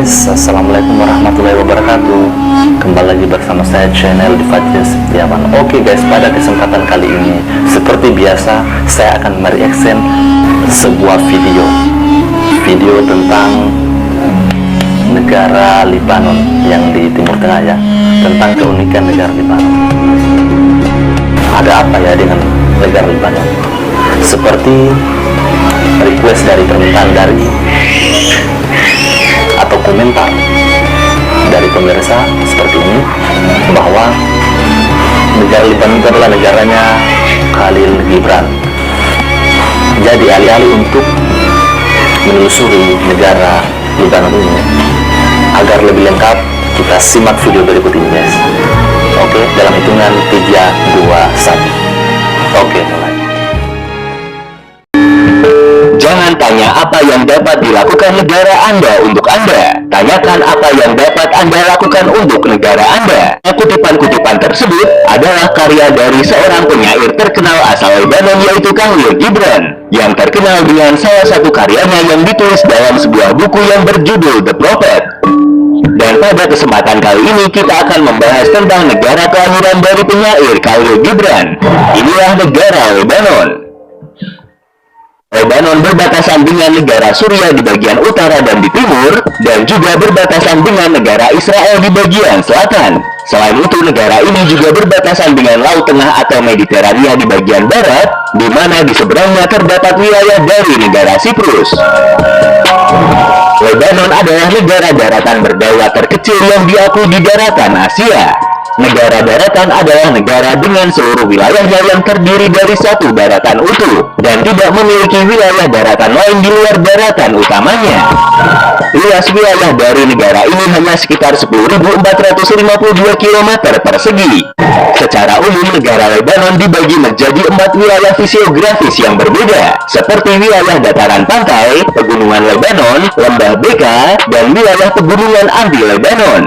guys, assalamualaikum warahmatullahi wabarakatuh. Kembali lagi bersama saya channel Difajar Setiawan. Oke guys, pada kesempatan kali ini seperti biasa saya akan mereaction sebuah video tentang negara Lebanon yang di Timur Tengah ya, tentang keunikan negara Lebanon. Ada apa ya dengan negara Lebanon? Seperti request dari permintaan dari atau komentar dari pemirsa seperti ini, bahwa negara Lebanon itu adalah negaranya Khalil Gibran. Jadi alih-alih untuk menelusuri negara Lebanon ini agar lebih lengkap, kita simak video berikut ini guys. Oke, dalam hitungan 3, 2, 1. Oke, mulai. Jangan tanya apa yang dapat dilakukan negara Anda untuk Anda. Tanyakan apa yang dapat Anda lakukan untuk negara Anda. Kutipan-kutipan tersebut adalah karya dari seorang penyair terkenal asal Lebanon, yaitu Khalil Gibran, yang terkenal dengan salah satu karyanya yang ditulis dalam sebuah buku yang berjudul The Prophet. Dan pada kesempatan kali ini kita akan membahas tentang negara kelahiran dari penyair Khalil Gibran. Inilah negara Lebanon. Lebanon berbatasan dengan negara Suriah di bagian utara dan di timur, dan juga berbatasan dengan negara Israel di bagian selatan. Selain itu, negara ini juga berbatasan dengan Laut Tengah atau Mediterania di bagian barat, di mana di seberangnya terdapat wilayah dari negara Siprus. Lebanon adalah negara daratan berdaulat terkecil yang diakui di daratan Asia. Negara daratan adalah negara dengan seluruh wilayahnya yang terdiri dari satu daratan utuh dan tidak memiliki wilayah daratan lain di luar daratan utamanya. Luas wilayah dari negara ini hanya sekitar 10.452 km persegi. Secara umum, negara Lebanon dibagi menjadi 4 wilayah fisiografis yang berbeda, seperti wilayah dataran pantai, pegunungan Lebanon, lembah Beka, dan wilayah pegunungan anti Lebanon.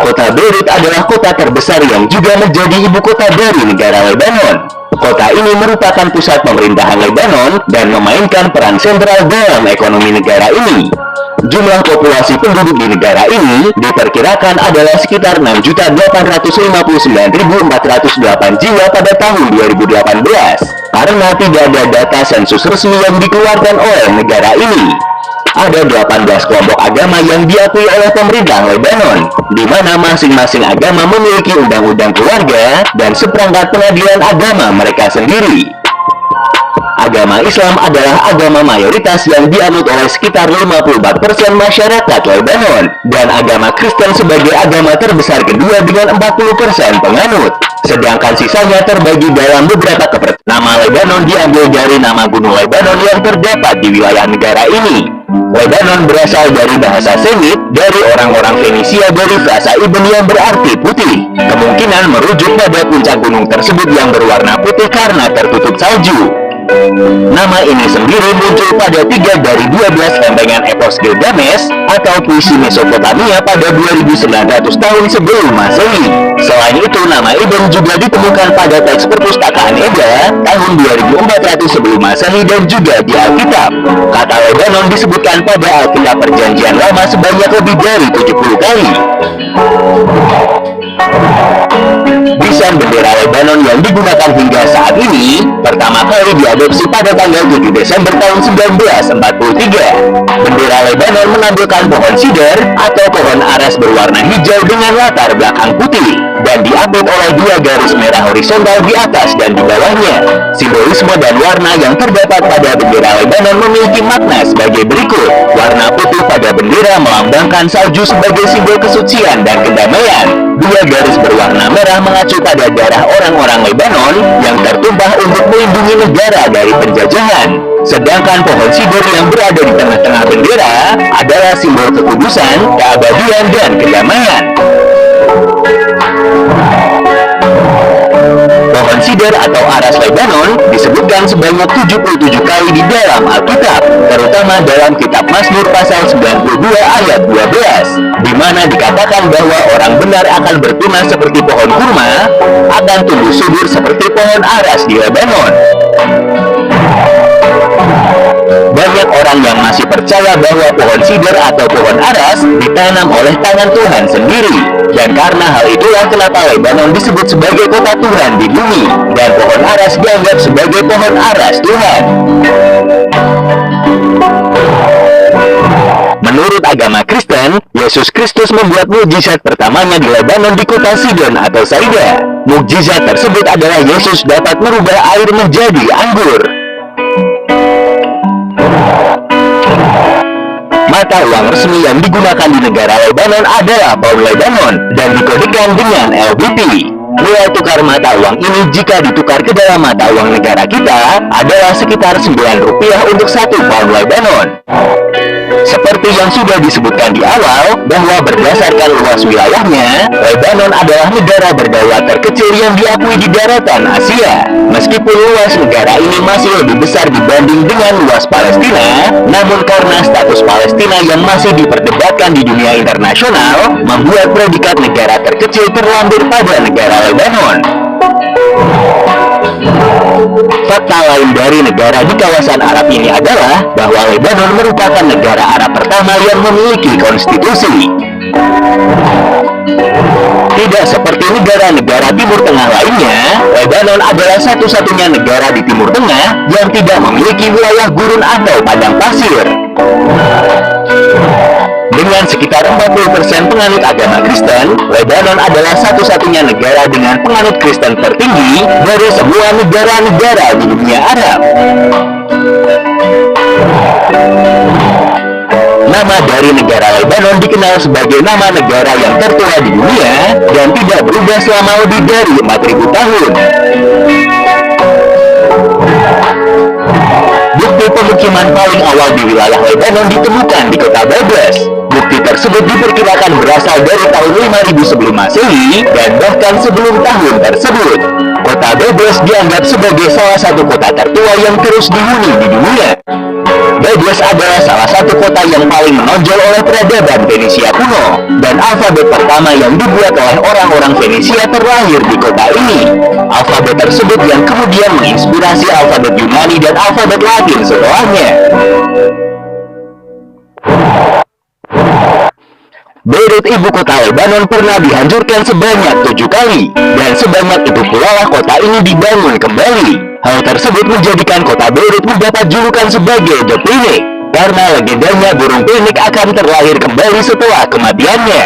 Kota Beirut adalah kota terbesar yang juga menjadi ibu kota dari negara Lebanon. Kota ini merupakan pusat pemerintahan Lebanon dan memainkan peran sentral dalam ekonomi negara ini. Jumlah populasi penduduk di negara ini diperkirakan adalah sekitar 6.859.408 jiwa pada tahun 2018, karena tidak ada data sensus resmi yang dikeluarkan oleh negara ini. Ada 18 kelompok agama yang diakui oleh pemerintah Lebanon, di mana masing-masing agama memiliki undang-undang keluarga dan seperangkat pengadilan agama mereka sendiri. Agama Islam adalah agama mayoritas yang dianut oleh sekitar 54% masyarakat Lebanon, dan agama Kristen sebagai agama terbesar kedua dengan 40% penganut. Sedangkan sisanya terbagi dalam beberapa Nama Lebanon diambil dari nama gunung Lebanon yang terdapat di wilayah negara ini. Lebanon berasal dari bahasa Semit, dari orang-orang Fenisia dari frasa Ibn yang berarti putih. Kemungkinan merujuk pada puncak gunung tersebut yang berwarna putih karena tertutup salju. Nama ini sendiri muncul pada 3 dari 12 lempengan epos Gilgamesh atau puisi Mesopotamia pada 2900 tahun sebelum Masehi. Selain itu, nama Edom juga ditemukan pada teks perpustakaan Eda tahun 2400 sebelum Masehi dan juga di Alkitab. Kata Lebanon disebutkan pada Alkitab Perjanjian Lama sebanyak lebih dari 70 kali. Desain bendera Lebanon yang digunakan hingga saat ini pertama kali diadopsi pada tanggal 7 Desember tahun 1943. Bendera Lebanon menampilkan pohon sidar atau pohon aras berwarna hijau dengan latar belakang putih dan diapit oleh 2 garis merah horizontal di atas dan di bawahnya. Simbolisme dan warna yang terdapat pada bendera Lebanon memiliki makna sebagai berikut. Warna putih pada bendera melambangkan salju sebagai simbol kesucian dan kedamaian. 2 garis berwarna merah mengacu pada darah orang-orang Lebanon yang tertumpah untuk melindungi negara dari penjajahan. Sedangkan pohon sidar yang berada di tengah-tengah bendera adalah simbol kekudusan, keabadian, dan kedamaian. Pohon sidar atau aras Lebanon disebutkan sebanyak 77 kali di dalam Alkitab, terutama dalam kitab Mazmur pasal 92 ayat 12, di mana dikatakan bahwa orang benar akan bertunas seperti pohon kurma, akan tumbuh subur seperti pohon aras di Lebanon. banyak orang yang masih percaya bahwa pohon sider atau pohon aras ditanam oleh tangan Tuhan sendiri. Dan karena hal itulah kenapa Lebanon disebut sebagai kota Tuhan di bumi, dan pohon aras dianggap sebagai pohon aras Tuhan. Menurut agama Kristen, Yesus Kristus membuat mukjizat pertamanya di Lebanon di kota Sidon atau Saida. Mukjizat tersebut adalah Yesus dapat merubah air menjadi anggur. Mata uang resmi yang digunakan di negara Lebanon adalah pound Lebanon dan dikodekan dengan LBP. Nilai tukar mata uang ini jika ditukar ke dalam mata uang negara kita adalah sekitar 9 rupiah untuk 1 pound Lebanon. Seperti yang sudah disebutkan di awal, bahwa berdasarkan luas wilayahnya, Lebanon adalah negara berdaulat terkecil yang diakui di daratan Asia. Meskipun luas negara ini masih lebih besar dibanding dengan luas Palestina, namun karena status Palestina yang masih diperdebatkan di dunia internasional, membuat predikat negara terkecil terlambir pada negara Lebanon. Fakta lain dari negara di kawasan Arab ini adalah bahwa Lebanon merupakan negara Arab pertama yang memiliki konstitusi. Tidak seperti negara-negara Timur Tengah lainnya, Lebanon adalah satu-satunya negara di Timur Tengah yang tidak memiliki wilayah gurun atau padang pasir. Dengan sekitar 40% penganut agama Kristen, Lebanon adalah satu-satunya negara dengan penganut Kristen tertinggi dari semua negara-negara di dunia Arab. Nama dari negara Lebanon dikenal sebagai nama negara yang tertua di dunia dan tidak berubah selama lebih dari 4.000 tahun. Bukti pemukiman paling awal di wilayah Lebanon ditemukan di kota Babas. Bukti tersebut diperkirakan berasal dari tahun 5000 sebelum Masehi dan bahkan sebelum tahun tersebut. Kota Babas dianggap sebagai salah satu kota tertua yang terus dihuni di dunia. Babas adalah salah satu kota yang paling menonjol oleh peradaban Fenisia kuno, dan alfabet pertama yang dibuat oleh orang-orang Fenisia terlahir di kota ini. Alfabet tersebut yang kemudian menginspirasi alfabet Yunani dan alfabet Latin setelahnya. Beirut, ibu kota Lebanon, pernah dihancurkan sebanyak 7 kali, dan sebanyak itu pula lah kota ini dibangun kembali. Hal tersebut menjadikan kota Beirut mendapat julukan sebagai The Phoenix, karena legendanya burung Phoenix akan terlahir kembali setelah kematiannya.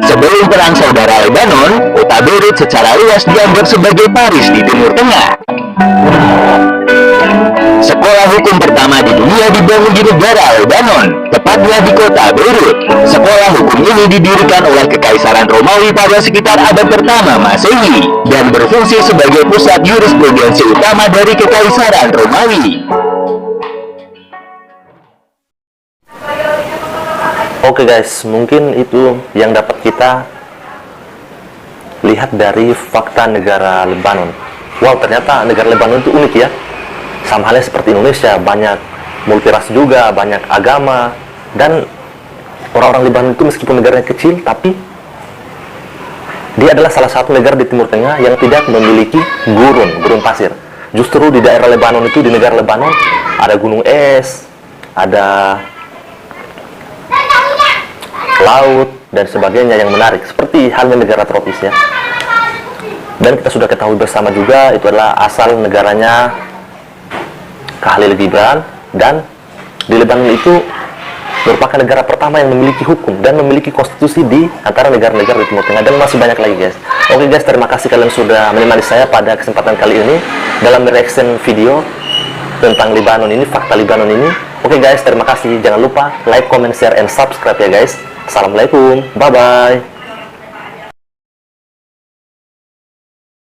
Sebelum Perang Saudara Lebanon, kota Beirut secara luas dianggap sebagai Paris di Timur Tengah. Sekolah hukum pertama di dunia dibangun di negara Lebanon, tepatnya di kota Beirut. Sekolah hukum ini didirikan oleh Kekaisaran Romawi pada sekitar abad pertama Masehi dan berfungsi sebagai pusat jurisprudensi utama dari Kekaisaran Romawi. Oke guys, mungkin itu yang dapat kita lihat dari fakta negara Lebanon. Wow, ternyata negara Lebanon itu unik ya. Sama halnya seperti Indonesia, banyak multiras juga, banyak agama, dan orang-orang Lebanon itu meskipun negaranya kecil, tapi dia adalah salah satu negara di Timur Tengah yang tidak memiliki gurun pasir. Justru di daerah Lebanon itu, di negara Lebanon, ada gunung es, ada laut, dan sebagainya yang menarik, seperti halnya negara tropis ya. Dan kita sudah ketahui bersama juga, itu adalah asal negaranya Khalil Gibran, dan di Lebanon itu merupakan negara pertama yang memiliki hukum dan memiliki konstitusi di antara negara-negara di Timur Tengah, dan masih banyak lagi guys. Oke guys, terima kasih kalian sudah menemani saya pada kesempatan kali ini dalam reaction video tentang Lebanon ini, fakta Lebanon ini. Oke guys, terima kasih, jangan lupa like, comment, share, and subscribe ya guys. Assalamualaikum, bye bye.